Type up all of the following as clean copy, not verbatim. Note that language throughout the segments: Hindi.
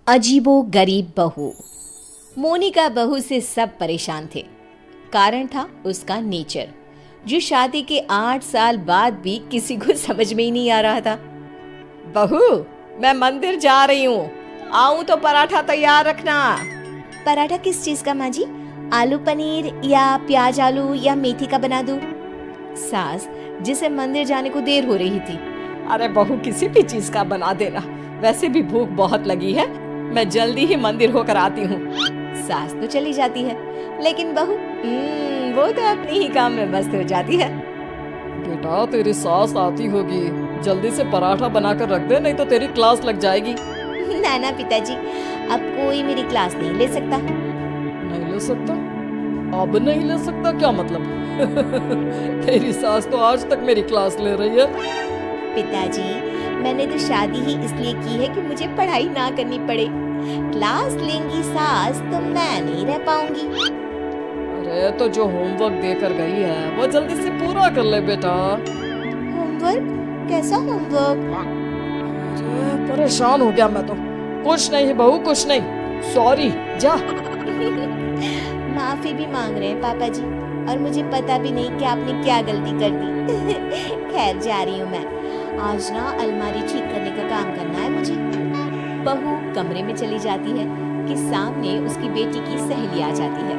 अजीबो गरीब बहू। मोनिका बहू से सब परेशान थे। कारण था उसका नेचर, जो शादी के 8 साल बाद भी किसी को समझ में ही नहीं आ रहा था। बहू, मैं मंदिर जा रही हूँ, आऊं तो पराठा तैयार रखना। पराठा किस चीज का माँ जी? आलू पनीर या प्याज आलू या मेथी का बना दूं? सास, जिसे मंदिर जाने को देर हो रही थी। अरे बहू, किसी भी चीज का बना देना, वैसे भी भूख बहुत लगी है, मैं जल्दी ही मंदिर होकर आती हूँ। सास तो चली जाती है, लेकिन बहू वो तो अपने ही काम में मस्त हो जाती है। बेटा, तेरी सास आती होगी, जल्दी से पराठा बनाकर रख दे, नहीं तो तेरी क्लास लग जाएगी। ना ना पिताजी, अब कोई मेरी क्लास नहीं ले सकता। नहीं ले सकता? अब नहीं ले सकता क्या मतलब? तेरी सास तो आज तक मेरी क्लास ले रही है। पिताजी, मैंने तो शादी ही इसलिए की है कि मुझे पढ़ाई ना करनी पड़े। क्लास लेंगी सास तो मैं नहीं रह पाऊंगी। अरे तो जो होमवर्क देकर गई है वो जल्दी से पूरा कर ले बेटा। होमवर्क? कैसा होमवर्क? अरे परेशान हो गया मैं तो। कुछ नहीं बहू, कुछ नहीं, सॉरी, जा। माफी भी मांग रहे हैं पापा जी, और मुझे पता भी नहीं कि आपने क्या गलती कर दी। खैर, जा रही हूँ मैं। आज ना अलमारी ठीक करने का काम करना है मुझे। बहू कमरे में चली जाती है कि सामने उसकी बेटी की सहेली आ जाती है।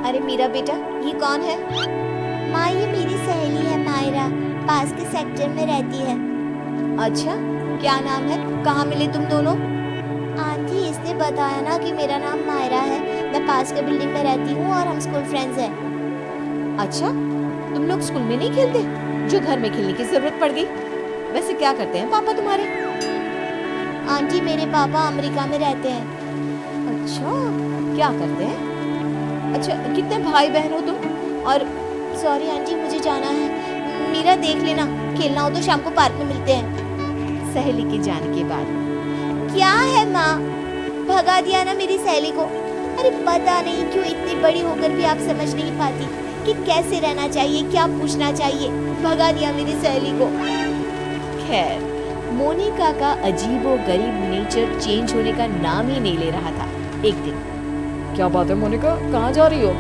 अरे मेरा बेटा, ये कौन है? माँ, ये मेरी सहेली है मायरा, पास के सेक्टर में रहती है। अच्छा, क्या नाम है? कहाँ मिले तुम दोनों? आंटी, इसने बताया ना कि मेरा नाम मायरा है, मैं पास के बिल्डिंग में रहती हूँ और हम स्कूल फ्रेंड्स हैं। अच्छा, तुम लोग स्कूल में नहीं खेलते, जो घर में खेलने की जरूरत पड़ गई? वैसे क्या करते हैं पापा तुम्हारे? आंटी, मेरे पापा अमेरिका में रहते हैं। अच्छा, क्या करते हैं? अच्छा, कितने भाई बहन हो तुम? और सॉरी आंटी, मुझे जाना है, मीरा देख लेना, खेलना हो तो शाम को पार्क में मिलते हैं। सहेली के जाने के बाद क्या है माँ, भगा दिया ना मेरी सहेली को। अरे पता नहीं क्यों इतनी बड़ी होकर भी आप समझ नहीं पाती कि कैसे रहना चाहिए, क्या पूछना चाहिए। भगा दिया मेरी सहेली को। खैर, मोनिका का अजीबो गरीब नेचर चेंज होने का नाम ही नहीं ले रहा था। एक दिन, क्या बात है मोनिका, कहाँ जा रही हो?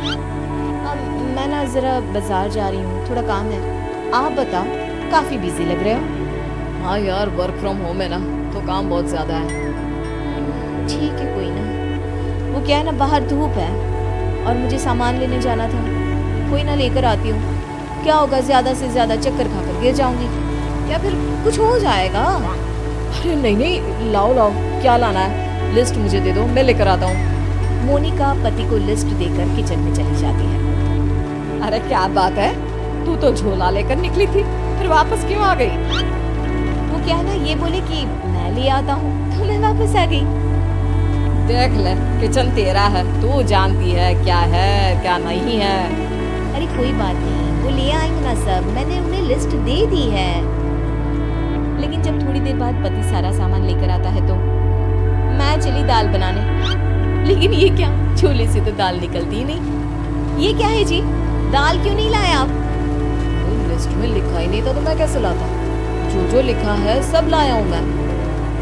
मैं ना जरा बाजार जा रही हूँ, थोड़ा काम है। आप बताओ, काफी बिजी लग रहे हो। हाँ यार, वर्क फ्रॉम होम है ना, तो काम बहुत ज्यादा है। ठीक है, कोई ना। वो क्या है ना, बाहर धूप है और मुझे सामान लेने जाना था। कोई ना, लेकर आती हूँ। क्या होगा, ज्यादा से ज्यादा चक्कर खाकर गिर जाऊंगी या फिर कुछ हो जाएगा। अरे नहीं नहीं, लाओ लाओ, क्या लाना है? लिस्ट मुझे दे दो, मैं लेकर आता हूँ। मोनिका पति को लिस्ट देकर किचन में चली जाती है। अरे क्या बात है, तू तो झोला लेकर निकली थी, फिर वापस क्यों आ गई? वो क्या है ना, ये बोले कि मैं ले आता हूँ, तो मैं वापस आ गई। देख ले, किचन तेरा है, तू जानती है क्या है क्या नहीं है। अरे कोई बात नहीं, वो ले आएंगे ना सब, मैंने उन्हें लिस्ट दे दी है। लेकिन जब थोड़ी देर बाद पति सारा सामान लेकर आता है तो मैं चली दाल बनाने। लेकिन ये क्या, छोले से तो दाल निकलती ही नहीं। ये क्या है जी, दाल क्यों नहीं लाए आप? लिस्ट में लिखा ही नहीं था तो मैं कैसे लाता? जो जो लिखा है सब लाया हूँ मैं।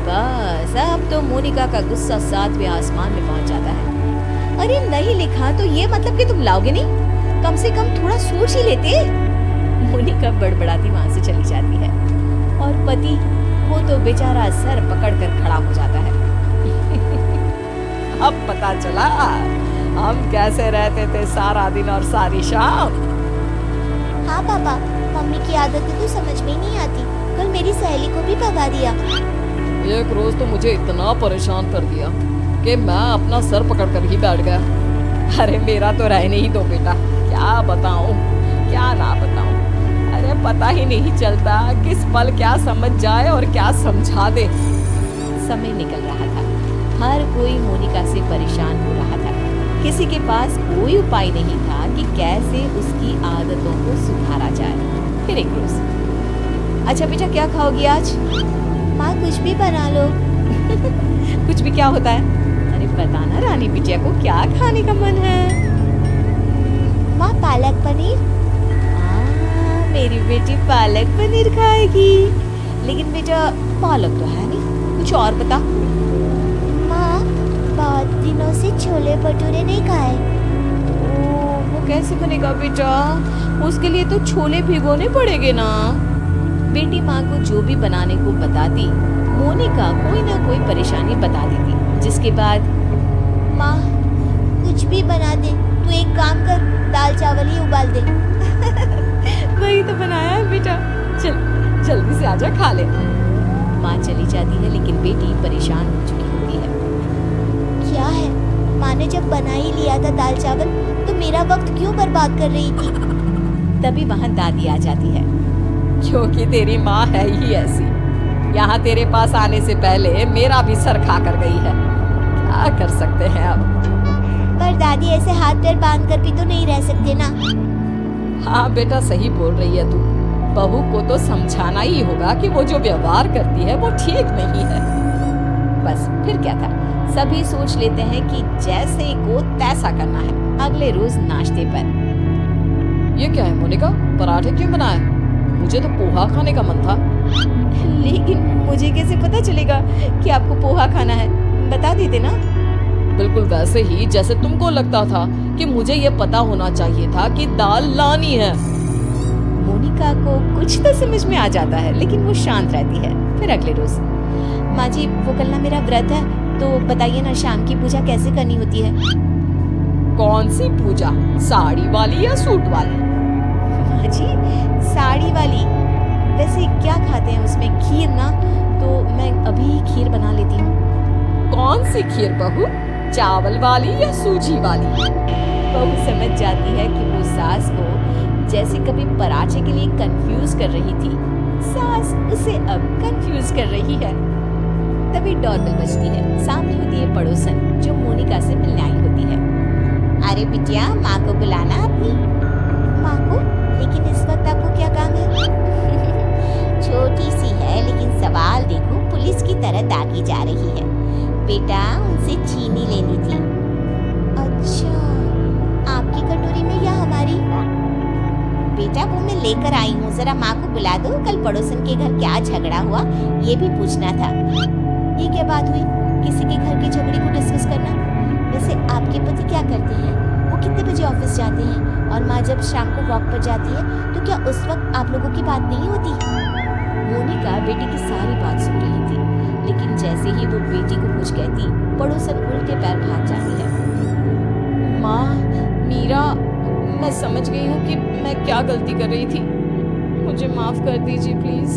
बस अब तो मोनिका का गुस्सा 7वें आसमान में पहुंच जाता है। अरे नहीं लिखा तो ये मतलब कि तुम लाओगे नहीं? कम से कम थोड़ा सोच ही लेते। मोनिका बड़बड़ाती वहां से चली जाती है और पति, वो तो बेचारा सर पकड़कर खड़ा हो जाता है। अब पता चला हम कैसे रहते थे सारा दिन और सारी शाम। हाँ पापा, मम्मी की आदतें तो समझ में ही नहीं आती। कल मेरी सहेली को भी भगा दिया। एक रोज तो मुझे इतना परेशान कर दिया कि मैं अपना सर पकड़कर ही बैठ गया। अरे मेरा तो रहने ही दो बेटा, क्या बताऊं क्या ना बताऊं। अरे पता ही नहीं चलता किस पल क्या समझ जाए और क्या समझा दे। समय निकल रहा था, हर कोई मोनिका से परेशान हो रहा था। किसी के पास कोई उपाय नहीं था कि कैसे उसकी आदतों को सुधारा जाए। फिर एक रोज, अच्छा बेटा, क्या खाओगी आज? माँ, कुछ भी बना लो। कुछ भी क्या होता है? अरे बताना रानी बिटिया को क्या खाने का मन है। माँ, पालक पनीर। मेरी बेटी पालक पनीर खाएगी। लेकिन बेटा, पालक तो है नहीं, कुछ और बता। माँ, बहुत दिनों से छोले भटूरे नहीं खाए। वो कैसे बनेगा बेटा? उसके लिए तो छोले भिगोने पड़ेंगे ना। बेटी माँ को जो भी बनाने को बताती, मोनिका कोई ना कोई परेशानी बता देती, जिसके बाद माँ कुछ भी बना दे, तू एक काम कर, दाल चावल ही उबाल दे। वही तो बनाया है बेटा, चल जल्दी से आजा खा ले। माँ चली जाती है लेकिन बेटी परेशान हो चुकी होती है। क्या है, माँ ने जब बना ही लिया था दाल चावल तो मेरा वक्त क्यों बर्बाद कर रही थी? तभी वहाँ दादी आ जाती है। क्योंकि तेरी माँ है ही ऐसी, यहाँ तेरे पास आने से पहले मेरा भी सर खा कर गई है। क्या कर सकते हैं अब। पर दादी ऐसे हाथ पैर बांध कर भी तो नहीं रह सकते ना। हाँ बेटा, सही बोल रही है तू। बहू को तो समझाना ही होगा कि वो जो व्यवहार करती है वो ठीक नहीं है। बस फिर क्या था, सभी सोच लेते हैं कि जैसे को तैसा करना है। अगले रोज नाश्ते पर ये क्या है मोनिका, पराठे क्यों बनाए? मुझे तो पोहा खाने का मन था। लेकिन मुझे कैसे पता चलेगा कि आपको पोहा खाना है? बता देते ना। बिल्कुल वैसे ही जैसे तुमको लगता था कि मुझे ये पता होना चाहिए था कि दाल लानी है। मोनिका को कुछ तो समझ में आ जाता है लेकिन वो शांत रहती है। फिर अगले रोज, माँ जी वो कल ना मेरा व्रत है, तो बताइए ना शाम की पूजा कैसे करनी होती है? कौन सी पूजा, साड़ी वाली या सूट वाली? माँ जी साड़ी वाली। वैसे क्या खाते हैं उसमें? खीर ना, तो मैं अभी खीर बना लेती हूँ। कौन सी खीर बहू, चावल वाली या सूजी वाली? बहू समझ जाती है कि वो सास को जैसे कभी पराठे के लिए कंफ्यूज कर रही थी, सास उसे अब कंफ्यूज कर रही है। तभी डोरबेल बजती है। सामने होती है पड़ोसन जो मोनिका से मिलने आई होती है। अरे बिटिया, माँ को बुलाना अपनी। माँ को? लेकिन इस वक्त आपको क्या काम है? छोटी सी है लेकिन सवाल देखो पुलिस की तरह दागी जा रही है। बेटा उनसे चीनी लेनी थी। अच्छा, आपकी कटोरी में या हमारी? बेटा वो मैं लेकर आई हूँ, जरा माँ को बुला दो। कल पड़ोसन के घर क्या झगड़ा हुआ ये भी पूछना था। ये क्या बात हुई, किसी के घर के झगड़े को डिस्कस करना? वैसे आपके पति क्या करते हैं? वो कितने बजे ऑफिस जाते हैं? और माँ जब शाम को वॉक पर जाती है तो क्या उस वक्त आप लोगों की बात नहीं होती? मोनिका बेटी की सारी बात सुन रही थी, लेकिन जैसे ही वो बेटी को कुछ कहती, पड़ोसन उल्टे पैर भाग जाती है। माँ, मीरा, मैं समझ गई हूँ कि मैं क्या गलती कर रही थी। मुझे माफ कर दीजिए प्लीज।